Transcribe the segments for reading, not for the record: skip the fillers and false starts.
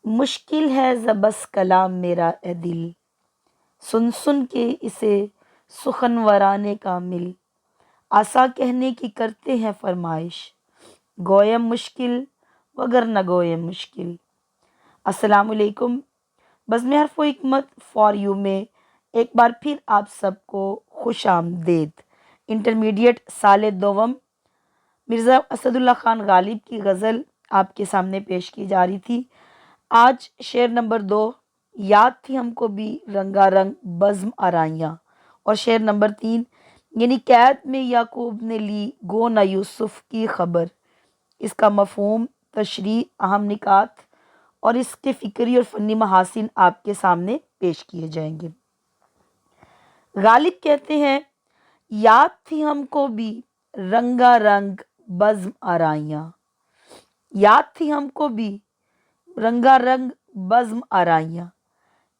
مشکل ہے زبس کلام میرا اے دل، سن سن کے اسے سخنورانے کامل، آسا کہنے کی کرتے ہیں فرمائش، گویم مشکل وگر نہ گویم مشکل۔ السلام علیکم۔ بزم حرف و حکمت فار یو میں ایک بار پھر آپ سب کو خوش آمدید۔ انٹرمیڈیٹ سال دوم مرزا اسد اللہ خان غالب کی غزل آپ کے سامنے پیش کی جا رہی تھی۔ آج شعر نمبر 2، یاد تھی ہم کو بھی رنگا رنگ بزم آرائیاں، اور شعر نمبر 3، یعنی قید میں یعقوب نے لی گو نہ یوسف کی خبر۔ اس کا مفہوم، تشریح، اہم نکات اور اس کے فکری اور فنی محاسن آپ کے سامنے پیش کیے جائیں گے۔ غالب کہتے ہیں، یاد تھی ہم کو بھی رنگا رنگ بزم آرائیاں، یاد تھی ہم کو بھی رنگا رنگ بزم آرائیاں،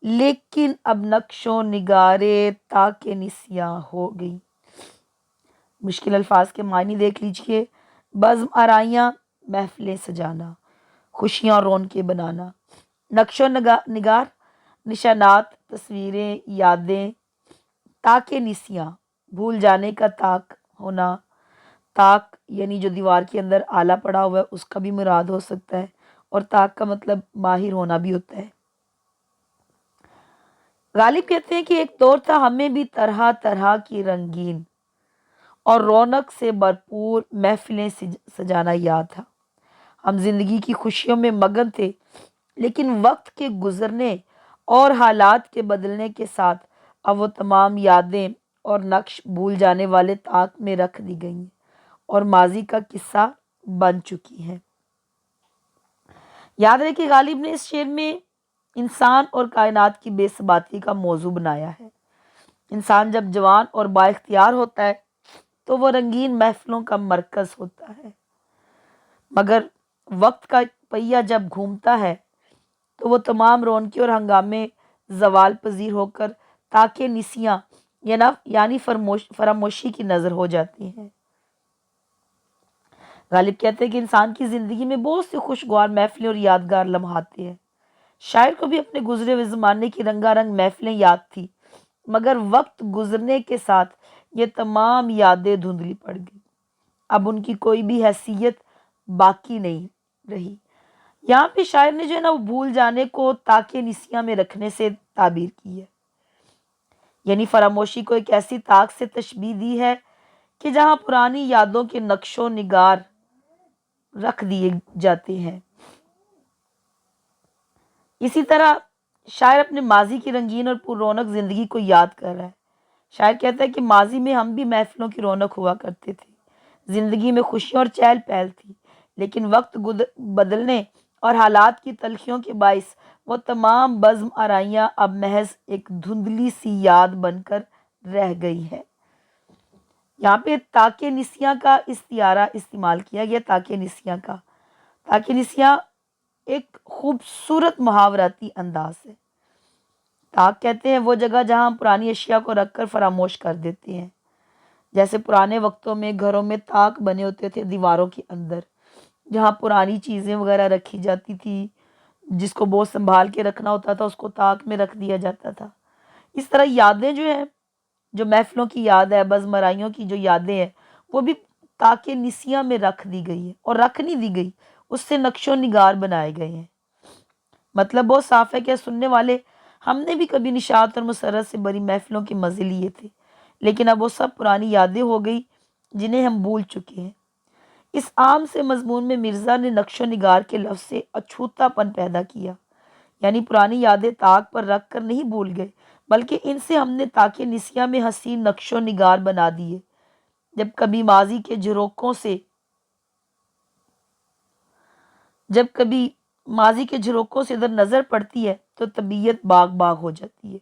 لیکن اب نقش و نگارے تاک نسیاں ہو گئی۔ مشکل الفاظ کے معنی دیکھ لیجئے۔ بزم آرائیاں، محفلیں سجانا، خوشیاں رونقیں بنانا۔ نقش و نگار، نشانات، تصویریں، یادیں۔ تاک نسیاں، بھول جانے کا تاک ہونا۔ تاک یعنی جو دیوار کے اندر آلہ پڑا ہوا ہے اس کا بھی مراد ہو سکتا ہے، اور تاک کا مطلب ماہر ہونا بھی ہوتا ہے۔ غالب کہتے ہیں کہ ایک دور تھا ہمیں بھی طرح طرح کی رنگین اور رونق سے بھرپور محفلیں سجانا یاد تھا۔ ہم زندگی کی خوشیوں میں مگن تھے، لیکن وقت کے گزرنے اور حالات کے بدلنے کے ساتھ اب وہ تمام یادیں اور نقش بھول جانے والے طاق میں رکھ دی گئی ہیں اور ماضی کا قصہ بن چکی ہیں۔ یاد رہے کہ غالب نے اس شعر میں انسان اور کائنات کی بے ثباتی کا موضوع بنایا ہے۔ انسان جب جوان اور با اختیار ہوتا ہے تو وہ رنگین محفلوں کا مرکز ہوتا ہے، مگر وقت کا پہیہ جب گھومتا ہے تو وہ تمام رونقیں اور ہنگامے زوال پذیر ہو کر تاکہ نسیاں یعنی فراموشی کی نظر ہو جاتی ہیں۔ غالب کہتے ہیں کہ انسان کی زندگی میں بہت سی خوشگوار محفلیں اور یادگار لمحات ہیں۔ شاعر کو بھی اپنے گزرے ہوئے زمانے کی رنگا رنگ محفلیں یاد تھی، مگر وقت گزرنے کے ساتھ یہ تمام یادیں دھندلی پڑ گئی۔ اب ان کی کوئی بھی حیثیت باقی نہیں رہی۔ یہاں پہ شاعر نے جو ہے نا وہ بھول جانے کو تاکہ نسیاں میں رکھنے سے تعبیر کی ہے، یعنی فراموشی کو ایک ایسی طاق سے تشبیہ دی ہے کہ جہاں پرانی یادوں کے نقش و نگار رکھ دیے جاتے ہیں۔ اسی طرح شاعر اپنے ماضی کی رنگین اور پر رونق زندگی کو یاد کر رہا ہے۔ شاعر کہتا ہے کہ ماضی میں ہم بھی محفلوں کی رونق ہوا کرتے تھے، زندگی میں خوشیاں اور چہل پہل تھی، لیکن وقت بدلنے اور حالات کی تلخیوں کے باعث وہ تمام بزم آرائیاں اب محض ایک دھندلی سی یاد بن کر رہ گئی ہے۔ یہاں پہ تاکہ نسیاں کا استعارہ استعمال کیا گیا۔ تاکہ نسیاں ایک خوبصورت محاوراتی انداز ہے۔ طاق کہتے ہیں وہ جگہ جہاں ہم پرانی اشیاء کو رکھ کر فراموش کر دیتے ہیں، جیسے پرانے وقتوں میں گھروں میں طاق بنے ہوتے تھے دیواروں کے اندر، جہاں پرانی چیزیں وغیرہ رکھی جاتی تھی، جس کو بہت سنبھال کے رکھنا ہوتا تھا اس کو طاق میں رکھ دیا جاتا تھا۔ اس طرح یادیں جو ہیں، جو محفلوں کی یاد ہے، بزم آرائیوں کی جو یادیں ہیں، وہ بھی تاکہ نسیاں میں رکھ دی گئی ہیں، اور رکھ نہیں دی گئی، اس سے نقش و نگار بنائے گئے ہیں۔ مطلب بہت صاف ہے کہ سننے والے، ہم نے بھی کبھی نشاط اور مسرت سے بری محفلوں کے مزے لیے تھے، لیکن اب وہ سب پرانی یادیں ہو گئی جنہیں ہم بھول چکے ہیں۔ اس عام سے مضمون میں مرزا نے نقش و نگار کے لفظ سے اچھوتا پن پیدا کیا، یعنی پرانی یادیں طاق پر رکھ کر نہیں بھول گئے، بلکہ ان سے ہم نے تاکہ نسیاں میں حسین نقش و نگار بنا دیے۔ جب کبھی ماضی کے جھروکوں سے ادھر نظر پڑتی ہے تو طبیعت باغ باغ ہو جاتی ہے۔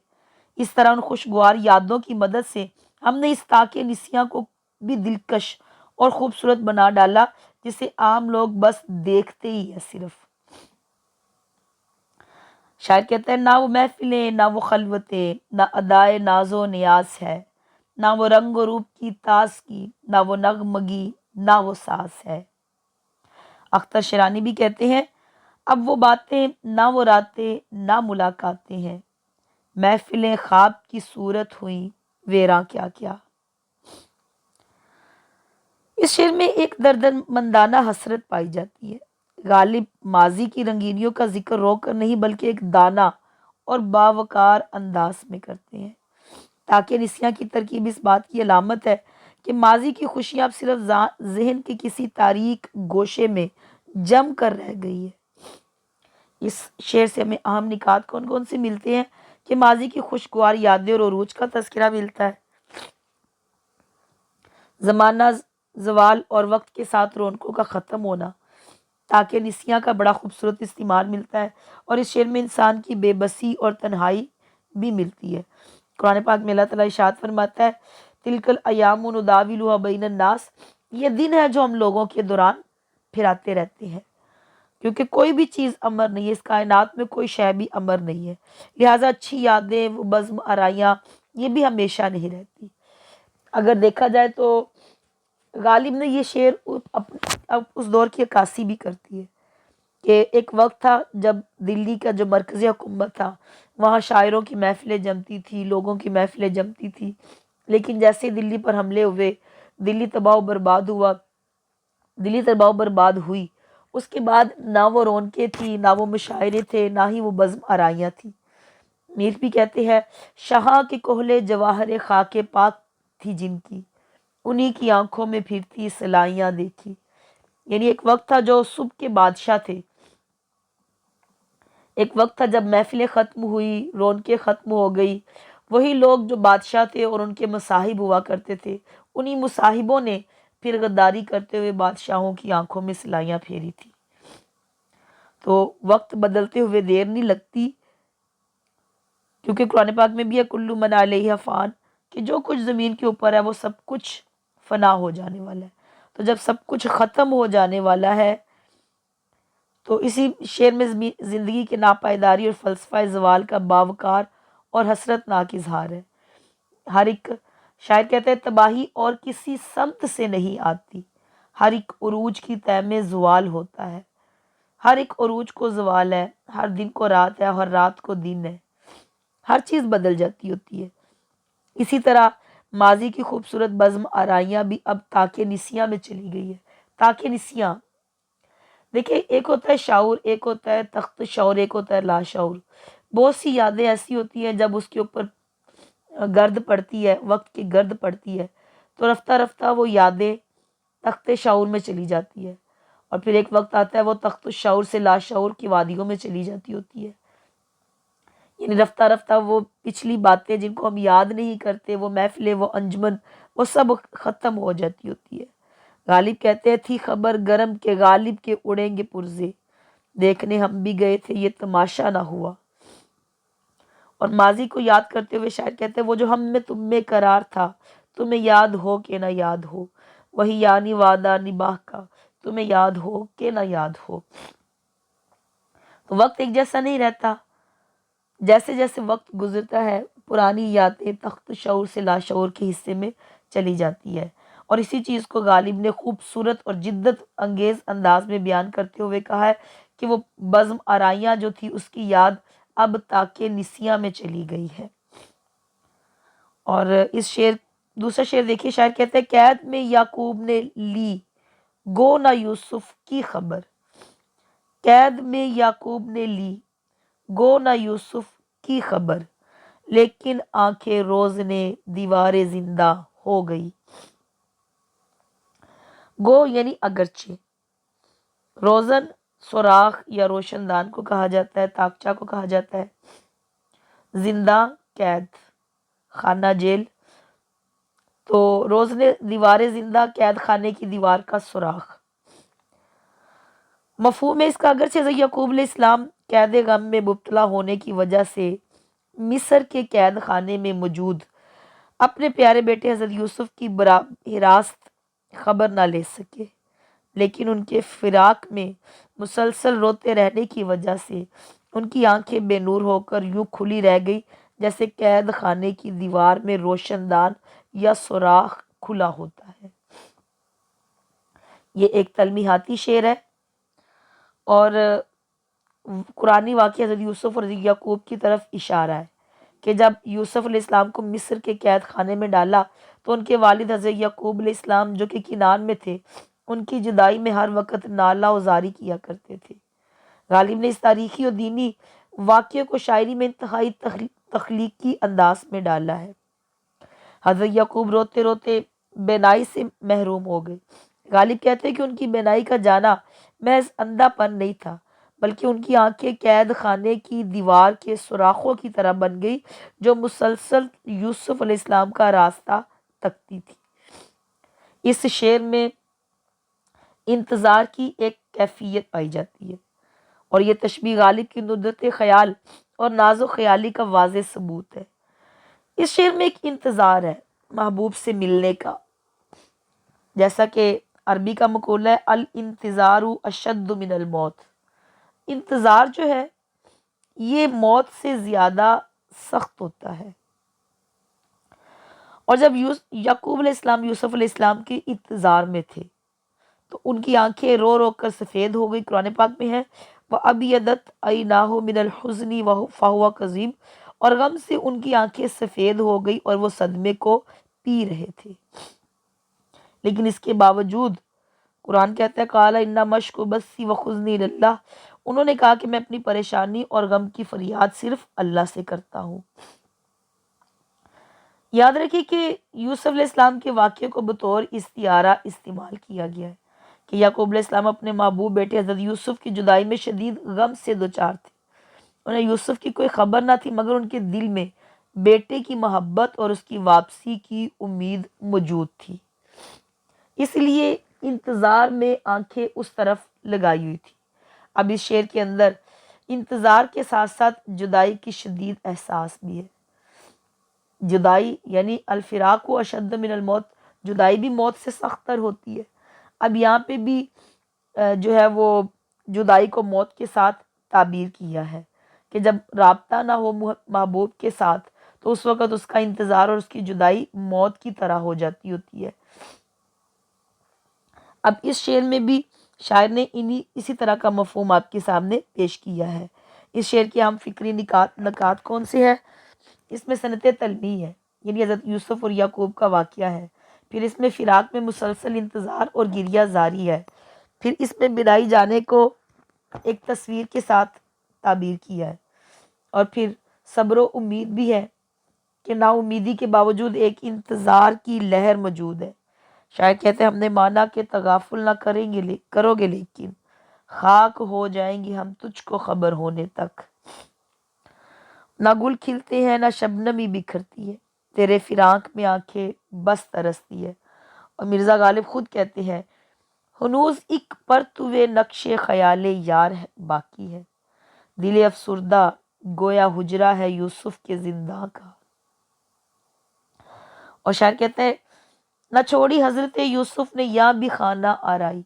اس طرح ان خوشگوار یادوں کی مدد سے ہم نے اس تاکہ نسیاں کو بھی دلکش اور خوبصورت بنا ڈالا، جسے عام لوگ بس دیکھتے ہی ہیں صرف۔ شاعر کہتا ہے، نہ وہ محفلیں، نہ وہ خلوتیں، نہ ادائے ناز و نیاز ہے، نہ وہ رنگ و روپ کی تازگی، نہ وہ نغمگی، نہ وہ ساز ہے۔ اختر شیرانی بھی کہتے ہیں، اب وہ باتیں نہ وہ راتیں نہ ملاقاتیں ہیں، محفلیں خواب کی صورت ہوئیں ویراں کیا کیا۔ اس شعر میں ایک دردمندانہ حسرت پائی جاتی ہے۔ غالب ماضی کی رنگینیوں کا ذکر رو کر نہیں بلکہ ایک دانا اور باوقار انداز میں کرتے ہیں۔ تاکہ نسیاں کی ترکیب اس بات کی علامت ہے کہ ماضی کی خوشیاں اب صرف ذہن کے کسی تاریک گوشے میں جم کر رہ گئی ہے۔ اس شعر سے ہمیں اہم نکات کون کون سے ملتے ہیں کہ ماضی کی خوشگوار یادیں اور عروج کا تذکرہ ملتا ہے، زمانہ زوال اور وقت کے ساتھ رونقوں کا ختم ہونا، تاکہ نسیاں کا بڑا خوبصورت استعمال ملتا ہے، اور اس شعر میں انسان کی بے بسی اور تنہائی بھی ملتی ہے۔ قرآن پاک میں اللہ تعالیٰ ارشاد فرماتا ہے تلک الایام نداولها بین الناس، یہ دن ہے جو ہم لوگوں کے دوران پھراتے رہتے ہیں، کیونکہ کوئی بھی چیز امر نہیں ہے، اس کائنات میں کوئی شے بھی امر نہیں ہے، لہٰذا اچھی یادیں وہ بزم آرائیاں یہ بھی ہمیشہ نہیں رہتی۔ اگر دیکھا جائے تو غالب نے یہ شعر اب اس دور کی عکاسی بھی کرتی ہے کہ ایک وقت تھا جب دلی کا جو مرکزی حکومت تھا وہاں شاعروں کی محفلیں جمتی تھی، لوگوں کی محفلیں جمتی تھی، لیکن جیسے دلی پر حملے ہوئے، دلی تباہ و برباد ہوا، دلی تباہ و برباد ہوئی، اس کے بعد نہ وہ رونقیں تھی، نہ وہ مشاعرے تھے، نہ ہی وہ بزم آرائیاں تھیں۔ میر بھی کہتے ہیں شہاں کے کوہلے جواہر خاک پاک تھی جن کی، انہی کی آنکھوں میں پھرتی سلائیاں دیکھی۔ یعنی ایک وقت تھا جو صبح کے بادشاہ تھے، ایک وقت تھا جب محفلیں ختم ہوئی، رونقیں ختم ہو گئی، وہی لوگ جو بادشاہ تھے اور ان کے مصاحب ہوا کرتے تھے، انہی مصاحبوں نے پھر غداری کرتے ہوئے بادشاہوں کی آنکھوں میں سلائیاں پھیری تھی۔ تو وقت بدلتے ہوئے دیر نہیں لگتی، کیونکہ قرآن پاک میں بھی ہے کلو من علیہ فان، کہ جو کچھ زمین کے اوپر ہے وہ سب کچھ فنا ہو جانے والا ہے۔ تو جب سب کچھ ختم ہو جانے والا ہے تو اسی شعر میں زندگی کے ناپائیداری اور فلسفہ زوال کا باوقار اور حسرت ناک اظہار ہے۔ ہر ایک شاعر کہتا ہے تباہی اور کسی سمت سے نہیں آتی، ہر ایک عروج کی تہ میں زوال ہوتا ہے، ہر ایک عروج کو زوال ہے، ہر دن کو رات ہے، ہر رات کو دن ہے، ہر چیز بدل جاتی ہوتی ہے۔ اسی طرح ماضی کی خوبصورت بزم آرائیاں بھی اب تاکہ نسیاں میں چلی گئی ہے۔ تاکہ نسیاں دیکھیں، ایک ہوتا ہے شعور، ایک ہوتا ہے تخت شعور، ایک ہوتا ہے لاشعور۔ بہت سی یادیں ایسی ہوتی ہیں جب اس کے اوپر گرد پڑتی ہے، وقت کی گرد پڑتی ہے تو رفتہ رفتہ وہ یادیں تخت شعور میں چلی جاتی ہے، اور پھر ایک وقت آتا ہے وہ تخت الشعور سے لاشعور کی وادیوں میں چلی جاتی ہوتی ہے۔ یعنی رفتہ رفتہ وہ پچھلی باتیں جن کو ہم یاد نہیں کرتے، وہ محفلیں، وہ انجمن، وہ سب ختم ہو جاتی ہوتی ہے۔ غالب کہتے ہیں تھی خبر گرم کے غالب کے اڑیں گے پرزے، دیکھنے ہم بھی گئے تھے یہ تماشا نہ ہوا۔ اور ماضی کو یاد کرتے ہوئے شاعر کہتے ہیں وہ جو ہم میں تم میں قرار تھا، تمہیں یاد ہو کہ نہ یاد ہو، وہی یعنی وعدہ نباہ کا، تمہیں یاد ہو کہ نہ یاد ہو۔ تو وقت ایک جیسا نہیں رہتا، جیسے جیسے وقت گزرتا ہے پرانی یادیں تخت شعور سے لاشعور کے حصے میں چلی جاتی ہے، اور اسی چیز کو غالب نے خوبصورت اور جدت انگیز انداز میں بیان کرتے ہوئے کہا ہے کہ وہ بزم آرائیاں جو تھی اس کی یاد اب تاکہ نسیاں میں چلی گئی ہے۔ اور اس شعر دوسرا شعر دیکھیے، شاعر کہتے ہیں قید میں یعقوب نے لی گو نہ یوسف کی خبر، قید میں یعقوب نے لی گو نہ یوسف کی خبر، لیکن آنکھیں روز نے دیوار زندہ ہو گئی۔ گو یعنی اگرچہ، روزن سوراخ یا روشن دان کو کہا جاتا ہے، تاکچہ کو کہا جاتا ہے، زندہ قید، خانہ جیل، تو روز نے دیوار زندہ، قید خانے کی دیوار کا سوراخ۔ مفہوم ہے اس کا اگرچہ یعقوب علیہ السلام قید غم میں مبتلا ہونے کی وجہ سے مصر کے قید خانے میں موجود اپنے پیارے بیٹے حضرت یوسف کی براہ راست خبر نہ لے سکے، لیکن ان کے فراق میں مسلسل روتے رہنے کی وجہ سے ان کی آنکھیں بے نور ہو کر یوں کھلی رہ گئی جیسے قید خانے کی دیوار میں روشن دان یا سوراخ کھلا ہوتا ہے۔ یہ ایک تلمیحاتی شعر ہے، اور قرآنی واقعہ حضرت یوسف اور حضرت یعقوب کی طرف اشارہ ہے کہ جب یوسف علیہ السلام کو مصر کے قید خانے میں ڈالا تو ان کے والد حضرت یعقوب علیہ السلام جو کہ کنعان میں تھے، ان کی جدائی میں ہر وقت نالہ و زاری کیا کرتے تھے۔ غالب نے اس تاریخی اور دینی واقعے کو شاعری میں انتہائی تخلیقی انداز میں ڈالا ہے۔ حضرت یعقوب روتے روتے بینائی سے محروم ہو گئے۔ غالب کہتے ہیں کہ ان کی بینائی کا جانا محض اندھا پن نہیں تھا، بلکہ ان کی آنکھیں قید خانے کی دیوار کے سوراخوں کی طرح بن گئی جو مسلسل یوسف علیہ السلام کا راستہ تکتی تھی۔ اس شعر میں انتظار کی ایک کیفیت پائی جاتی ہے اور یہ تشبیہ غالب کی ندرت خیال اور ناز و خیالی کا واضح ثبوت ہے۔ اس شعر میں ایک انتظار ہے محبوب سے ملنے کا، جیسا کہ عربی کا مقولہ ہے الانتظار اشد من الموت۔ انتظار جو ہے یہ موت سے زیادہ سخت ہوتا ہے۔ اور جب یعقوب علیہ السلام یوسف علیہ السلام کے انتظار میں تھے تو ان کی آنکھیں رو رو کر سفید ہو گئی۔ قرآن پاک میں ہے وَأَبْيَضَتْ عَيْنَاهُ مِنَ الْحُزْنِ فَهُوَ كَظِيمٌ، اور غم سے ان کی آنکھیں سفید ہو گئی اور وہ صدمے کو پی رہے تھے۔ لیکن اس کے باوجود قرآن کہتا ہے قَالَ إِنَّمَا أَشْكُو بَثِّي وَحُزْنِي إِلَى اللَّهِ، انہوں نے کہا کہ میں اپنی پریشانی اور غم کی فریاد صرف اللہ سے کرتا ہوں۔ یاد رکھیے کہ یوسف علیہ السلام کے واقعے کو بطور استعارہ استعمال کیا گیا ہے کہ یعقوب علیہ السلام اپنے محبوب بیٹے حضرت یوسف کی جدائی میں شدید غم سے دوچار تھے۔ انہیں یوسف کی کوئی خبر نہ تھی، مگر ان کے دل میں بیٹے کی محبت اور اس کی واپسی کی امید موجود تھی، اس لیے انتظار میں آنکھیں اس طرف لگائی ہوئی تھی۔ اب اس شعر کے اندر انتظار کے ساتھ ساتھ جدائی کی شدید احساس بھی ہے۔ جدائی یعنی الفراق و اشد من الموت، جدائی بھی موت سے سخت تر ہوتی ہے۔ اب یہاں پہ بھی جو ہے وہ جدائی کو موت کے ساتھ تعبیر کیا ہے کہ جب رابطہ نہ ہو محبوب کے ساتھ تو اس وقت اس کا انتظار اور اس کی جدائی موت کی طرح ہو جاتی ہوتی ہے۔ اب اس شعر میں بھی شاعر نے اسی طرح کا مفہوم آپ کے سامنے پیش کیا ہے۔ اس شعر کے ہم فکری نکات کون سے ہیں؟ اس میں صنعت تلمی ہے، یعنی حضرت یوسف اور یعقوب کا واقعہ ہے۔ پھر اس میں فراق میں مسلسل انتظار اور گریہ زاری ہے۔ پھر اس میں بنائی جانے کو ایک تصویر کے ساتھ تعبیر کیا ہے، اور پھر صبر و امید بھی ہے کہ نا امیدی کے باوجود ایک انتظار کی لہر موجود ہے۔ شاعر کہتے ہیں ہم نے مانا کہ تغافل نہ کرو گے لیکن خاک ہو جائیں گے ہم تجھ کو خبر ہونے تک۔ نہ گل کھلتے ہیں نہ شبنمی بکھرتی ہے، تیرے فراق میں آنکھیں بس ترستی ہے۔ اور مرزا غالب خود کہتے ہیں ہنوز ایک پرتوے نقش خیال یار باقی ہے، دل افسردہ گویا حجرہ ہے یوسف کے زندہ کا۔ اور شاعر کہتے ہیں نہ چھوڑی حضرت یوسف نے یہاں بھی خانہ آرائی،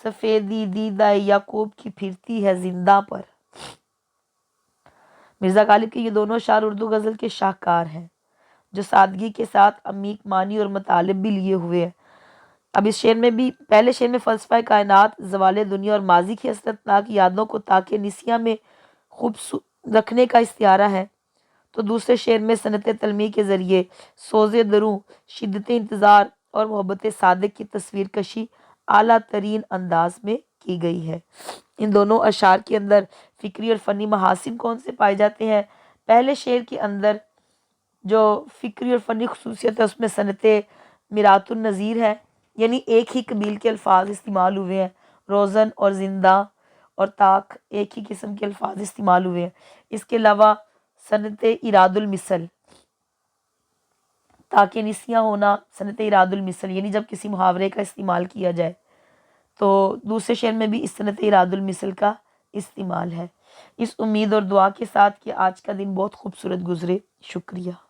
سفیدی دیدائے یعقوب کی پھرتی ہے زندہ پر۔ مرزا غالب کے یہ دونوں شعر اردو غزل کے شاہکار ہیں جو سادگی کے ساتھ عمیق معنی اور مطالب بھی لیے ہوئے ہیں۔ اب اس شعر میں بھی پہلے شعر میں فلسفہ کائنات، زوال دنیا اور ماضی کی حسرتناک یادوں کو تاکہ نسیاں میں خوبصورت رکھنے کا استعارہ ہے، تو دوسرے شعر میں صنعت تلمی کے ذریعے سوز دروں، شدت انتظار اور محبت صادق کی تصویر کشی اعلیٰ ترین انداز میں کی گئی ہے۔ ان دونوں اشعار کے اندر فکری اور فنی محاسن کون سے پائے جاتے ہیں؟ پہلے شعر کے اندر جو فکری اور فنی خصوصیت ہے اس میں صنعت میرات النظیر ہے، یعنی ایک ہی قبیل کے الفاظ استعمال ہوئے ہیں۔ روزن اور زندہ اور طاق ایک ہی قسم کے الفاظ استعمال ہوئے ہیں۔ اس کے علاوہ صنعت اراد المثل، تاکہ نسیاں ہونا، صنعت اراد المثل یعنی جب کسی محاورے کا استعمال کیا جائے، تو دوسرے شعر میں بھی اس صنعت اراد المثل کا استعمال ہے۔ اس امید اور دعا کے ساتھ کہ آج کا دن بہت خوبصورت گزرے۔ شکریہ۔